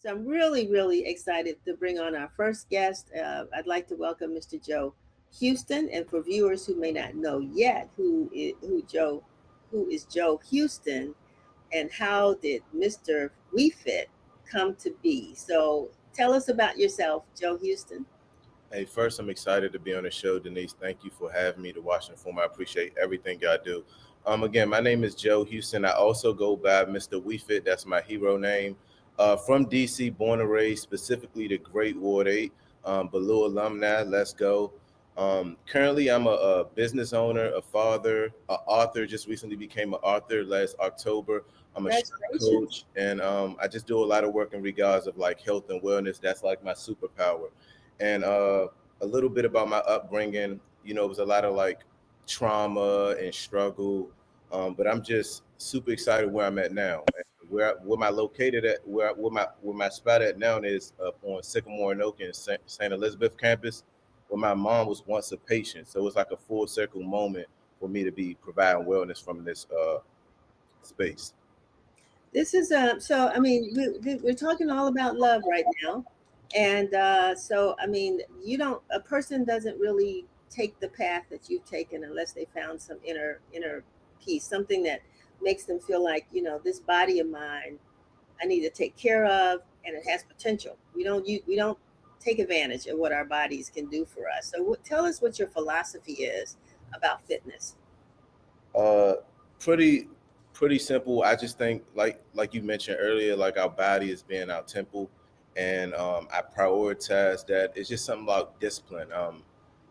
So I'm really, really excited to bring on our first guest. I'd like to welcome Mr. Joe Houston, and for viewers who may not know yet who is Joe Houston, and how did Mr. WeFit come to be? So tell us about yourself, Joe Houston. Hey, first, I'm excited to be on the show, Denise. Thank you for having me to Washington Forum. I appreciate everything y'all do. Again, my name is Joe Houston. I also go by Mr. WeFit. That's my hero name. From DC, born and raised, specifically the Great Ward 8, Baloo alumni. Let's go. Currently, I'm a business owner, a father, an author. Just recently became an author last October. I'm a strength Congratulations. coach, and I just do a lot of work in regards of like health and wellness. That's like my superpower. And a little bit about my upbringing. It was a lot of like trauma and struggle, but I'm just super excited where I'm at now. And where my located at where my spot at now is up on Sycamore and Oak in St. Elizabeth campus, where my mom was once a patient. So it's like a full circle moment for me to be providing wellness from this space. This is so. I mean, we're talking all about love right now, and so I mean, you don't. A person doesn't really take the path that you've taken unless they found some inner peace, something that makes them feel like this body of mine I need to take care of, and it has potential. We don't take advantage of what our bodies can do for us. So tell us what your philosophy is about fitness. Uh, pretty pretty simple. I just think like you mentioned earlier, like our body is being our temple, and I prioritize that. It's just something about discipline.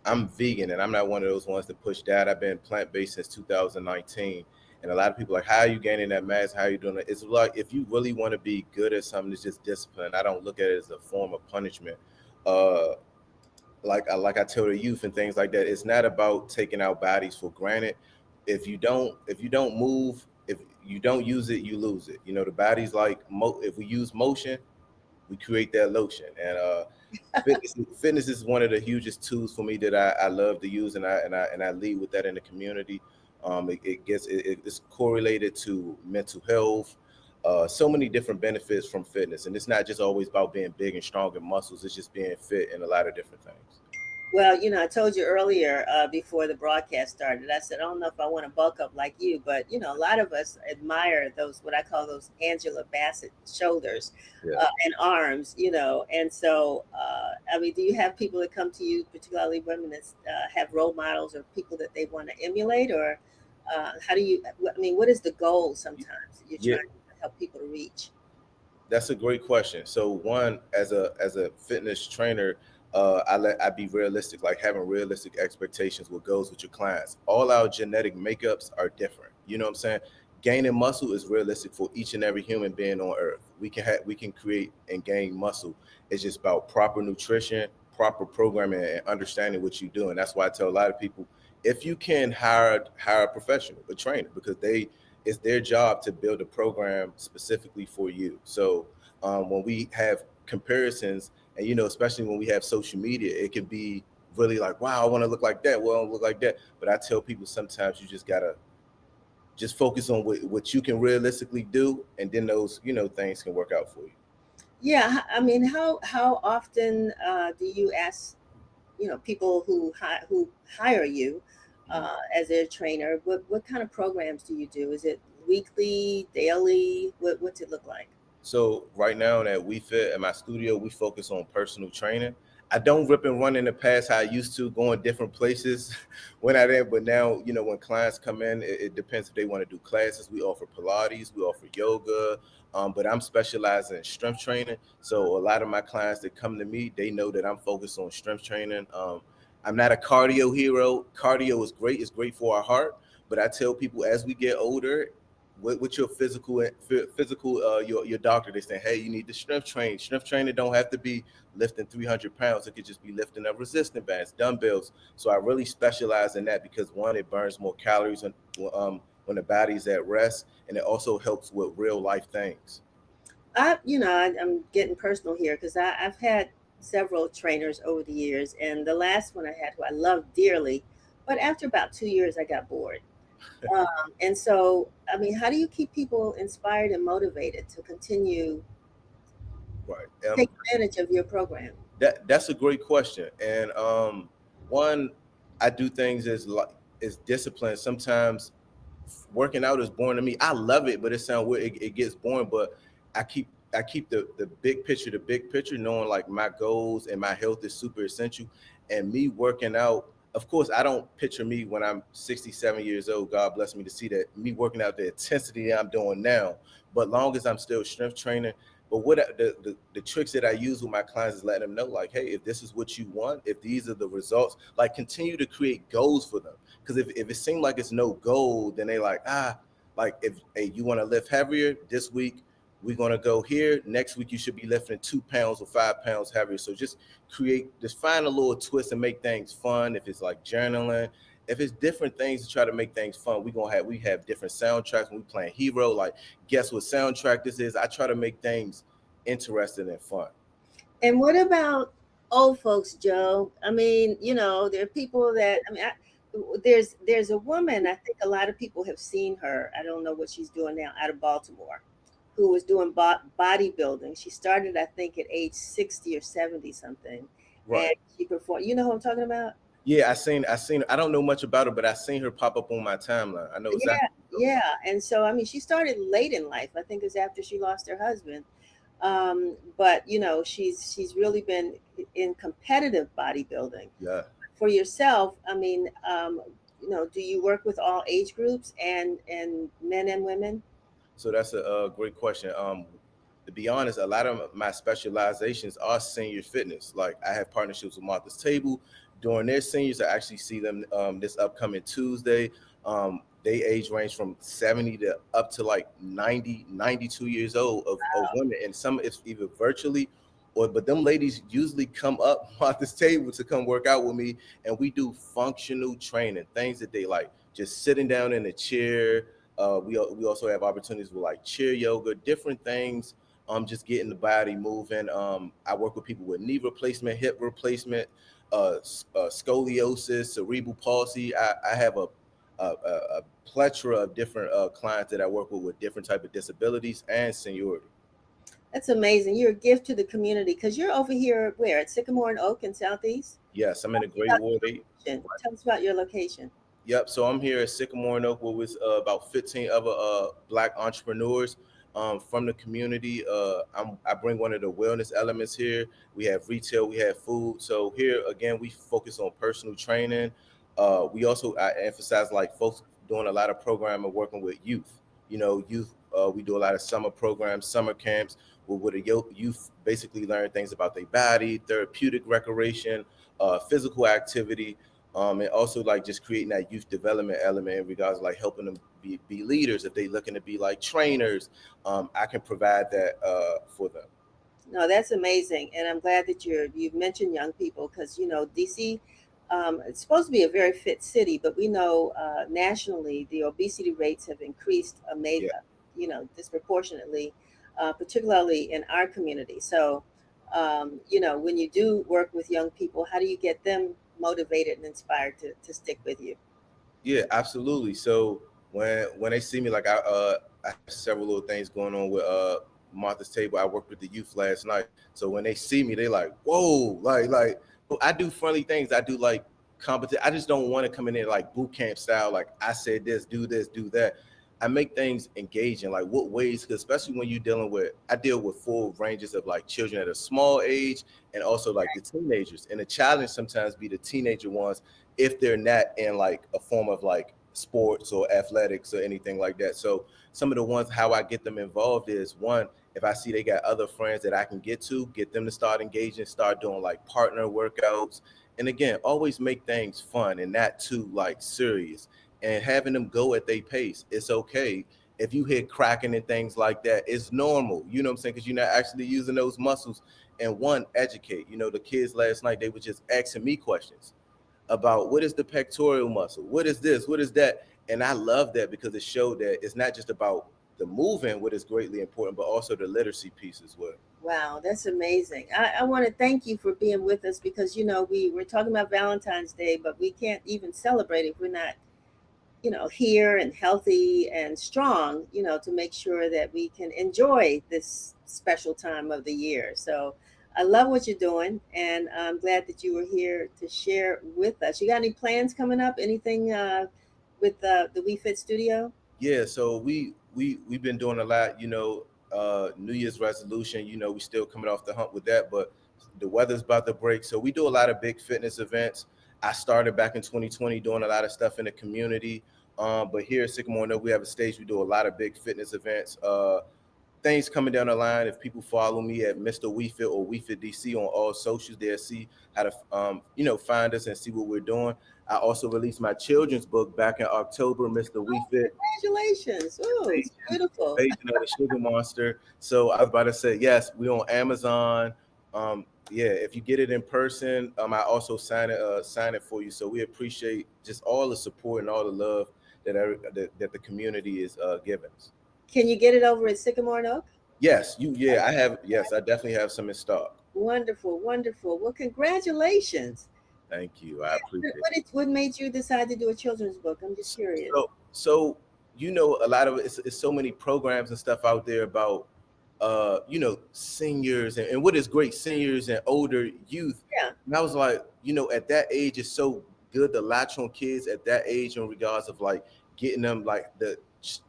I'm vegan, and I'm not one of those ones to push that. I've been plant based since 2019, and a lot of people are like, how are you gaining that mass? How are you doing it? It's like if you really want to be good at something, it's just discipline. I don't look at it as a form of punishment. Uh, like I tell the youth and things like that, it's not about taking our bodies for granted. If you don't move, if you don't use it, you lose it. The body's like if we use motion, we create that lotion. And fitness is one of the hugest tools for me that I love to use, and I lead with that in the community. It's correlated to mental health. So many different benefits from fitness, and it's not just always about being big and strong and muscles. It's just being fit in a lot of different things. Well, I told you earlier before the broadcast started, I said, I don't know if I want to bulk up like you, but, a lot of us admire those, what I call those Angela Bassett shoulders Yeah. and arms, And so, I mean, do you have people that come to you, particularly women that have role models or people that they want to emulate? Or how do you, I mean, what is the goal sometimes that you're Yeah, trying to help people to reach? that's a great question. So one, as a fitness trainer, I be realistic, like having realistic expectations what goes with your clients. All our genetic makeups are different. You know what I'm saying? Gaining muscle is realistic for each and every human being on earth. We can create and gain muscle. It's just about proper nutrition, proper programming, and understanding what you do. And that's why I tell a lot of people, if you can hire a professional, a trainer, because it's their job to build a program specifically for you. So when we have comparisons, and especially when we have social media, it can be really like, wow, I want to look like that. Well, I don't look like that. But I tell people sometimes you just gotta just focus on what you can realistically do, and then those things can work out for you. Yeah, I mean, how often do you ask people who hire you Mhm. as their trainer? What kind of programs do you do? Is it weekly, daily? What's it look like? So right now at WeFit at my studio, we focus on personal training. I don't rip and run in the past how I used to, going different places when I did, but now, when clients come in, it depends if they want to do classes. We offer Pilates, we offer yoga, but I'm specialized in strength training. So a lot of my clients that come to me, they know that I'm focused on strength training. I'm not a cardio hero. Cardio is great; it's great for our heart. But I tell people as we get older, with your physical your doctor, they say, hey, you need to strength train. Strength training don't have to be lifting 300 pounds. It could just be lifting up resistance bands, dumbbells. So I really specialize in that because one, it burns more calories when the body's at rest, and it also helps with real life things. I'm getting personal here because I've had several trainers over the years, and the last one I had, who I loved dearly, but after about 2 years, I got bored. And so, I mean, how do you keep people inspired and motivated to continue Right. take advantage of your program? That's a great question. And one, I do things as like as discipline. Sometimes working out is boring to me. I love it, but it sounds weird. It gets boring, but I keep the big picture, knowing like my goals and my health is super essential. And me working out, of course, I don't picture me when I'm 67 years old. God bless me to see that me working out the intensity that I'm doing now. But long as I'm still strength training, but the tricks that I use with my clients is letting them know, like, hey, if this is what you want, if these are the results, like continue to create goals for them. Because if it seems like it's no goal, then they like, like if hey, you want to lift heavier this week, we're gonna go here. Next week you should be lifting 2 pounds or 5 pounds heavier. So just find a little twist and make things fun. If it's like journaling, if it's different things to try to make things fun, we have different soundtracks when we playing hero. Like, guess what soundtrack this is? I try to make things interesting and fun. And what about old folks, Joe? I mean, there are people that there's a woman. I think a lot of people have seen her. I don't know what she's doing now, out of Baltimore, who was doing bodybuilding. She started, I think, at age 60 or 70 something, Right. and she performed. You know who I'm talking about? Yeah, I seen I don't know much about her, but I seen her pop up on my timeline. I know Yeah, exactly. yeah. And so, I mean, she started late in life. I think it was after she lost her husband. But she's really been in competitive bodybuilding. Yeah. For yourself, I mean, do you work with all age groups and men and women? So that's a great question. To be honest, a lot of my specializations are senior fitness. Like, I have partnerships with Martha's Table. During their seniors, I actually see them this upcoming Tuesday. They age range from 70 to up to like 90, 92 years old of women. And some it's either virtually but them ladies usually come up Martha's Table to come work out with me. And we do functional training, things that they like, just sitting down in a chair. We also have opportunities with like chair yoga, different things. Just getting the body moving. I work with people with knee replacement, hip replacement, scoliosis, cerebral palsy. I have a plethora of different clients that I work with different type of disabilities and seniority. That's amazing. You're a gift to the community because you're over here where at Sycamore and Oak in Southeast. Yes, I'm in Tell a us great about Ward your 8. location. Tell us about your location. Yep. So I'm here at Sycamore and Oakwood with about 15 other Black entrepreneurs from the community. I bring one of the wellness elements here. We have retail, we have food. So here again, we focus on personal training. I emphasize like folks doing a lot of programming, working with youth. Youth. We do a lot of summer programs, summer camps, where the youth basically learn things about their body, therapeutic recreation, physical activity, and also like just creating that youth development element in regards to like helping them be leaders if they looking to be like trainers. I can provide that for them. No, that's amazing, and I'm glad that you've mentioned young people because DC, it's supposed to be a very fit city, but we know nationally the obesity rates have increased, Yeah. disproportionately, particularly in our community. So, when you do work with young people, how do you get them motivated and inspired to stick with you? Yeah, absolutely. So when they see me, like I have several little things going on with Martha's Table. I worked with the youth last night, so when they see me, they like, whoa, like I do friendly things. I do like competition. I just don't want to come in there like boot camp style. Like, I said this, do that. I make things engaging. Like, what ways? Because especially when you're I deal with full ranges of like children at a small age and also like the teenagers. And the challenge sometimes be the teenager ones if they're not in like a form of like sports or athletics or anything like that. So some of the ones how I get them involved is, one, if I see they got other friends that I can get them to start engaging, start doing like partner workouts. And again, always make things fun and not too like serious, and having them go at their pace. It's okay. If you hit cracking and things like that, it's normal. You know what I'm saying? Because you're not actually using those muscles. And one, educate. The kids last night, they were just asking me questions about what is the pectoral muscle, what is this, what is that. And I love that because it showed that it's not just about the moving, what is greatly important, but also the literacy piece as well. Wow, that's amazing. I want to thank you for being with us because we're talking about Valentine's Day, but we can't even celebrate if we're not here and healthy and strong, to make sure that we can enjoy this special time of the year. So I love what you're doing, and I'm glad that you were here to share with us. You got any plans coming up? Anything with the WeFit studio? Yeah, so we've been doing a lot, New Year's resolution, we still coming off the hump with that, but the weather's about to break. So we do a lot of big fitness events. I started back in 2020 doing a lot of stuff in the community. But here at Sycamore Nook, we have a stage, we do a lot of big fitness events. Things coming down the line. If people follow me at Mr. WeFit or WeFitDC on all socials, they'll see how to, find us and see what we're doing. I also released my children's book back in October, Mr. WeFit. Congratulations. Oh, it's beautiful. Invasion of the Sugar Monster. So I was about to say, yes, we're on Amazon. Yeah, if you get it in person, I also sign it for you. So we appreciate just all the support and all the love that the community is giving us. Can you get it over at Sycamore Nook? Yes, I have. Yes, I definitely have some in stock. Wonderful, wonderful. Well, congratulations. Thank you. I appreciate it. What made you decide to do a children's book? I'm just curious. So a lot of it's so many programs and stuff out there about seniors and what is great, seniors and older youth. Yeah. And I was like, at that age, it's so good to latch on kids at that age in regards of like getting them like the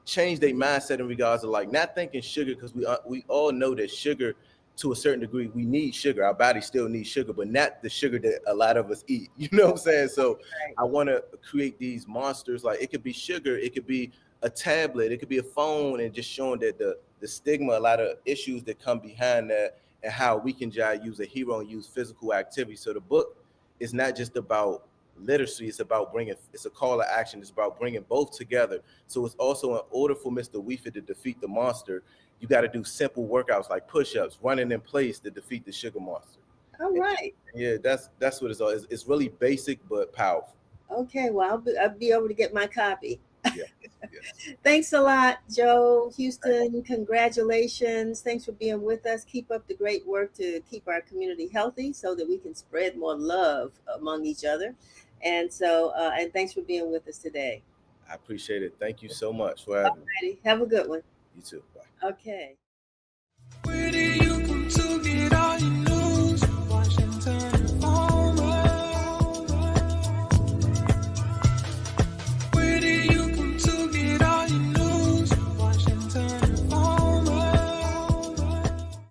change their mindset in regards of like not thinking sugar, because we all know that sugar, to a certain degree, we need sugar. Our body still needs sugar, but not the sugar that a lot of us eat. You know what I'm saying? So Right. I want to create these monsters. Like it could be sugar, it could be a tablet, it could be a phone, and just showing that the stigma, a lot of issues that come behind that, and how we can just use a hero and use physical activity. So the book is not just about literacy, it's a call to action. It's about bringing both together. So it's also, in order for Mr. WeFit to defeat the monster, you got to do simple workouts like push-ups, running in place to defeat the sugar monster. All right. Yeah, that's what it's all. It's really basic but powerful. Okay. Well, I'll be able to get my copy. Yeah. Yes. Thanks a lot, Joe Houston. Congratulations. Thanks for being with us. Keep up the great work to keep our community healthy so that we can spread more love among each other. And so, and thanks for being with us today. I appreciate it. Thank you so much for having me. Alrighty. Have a good one. You too. Bye. Okay.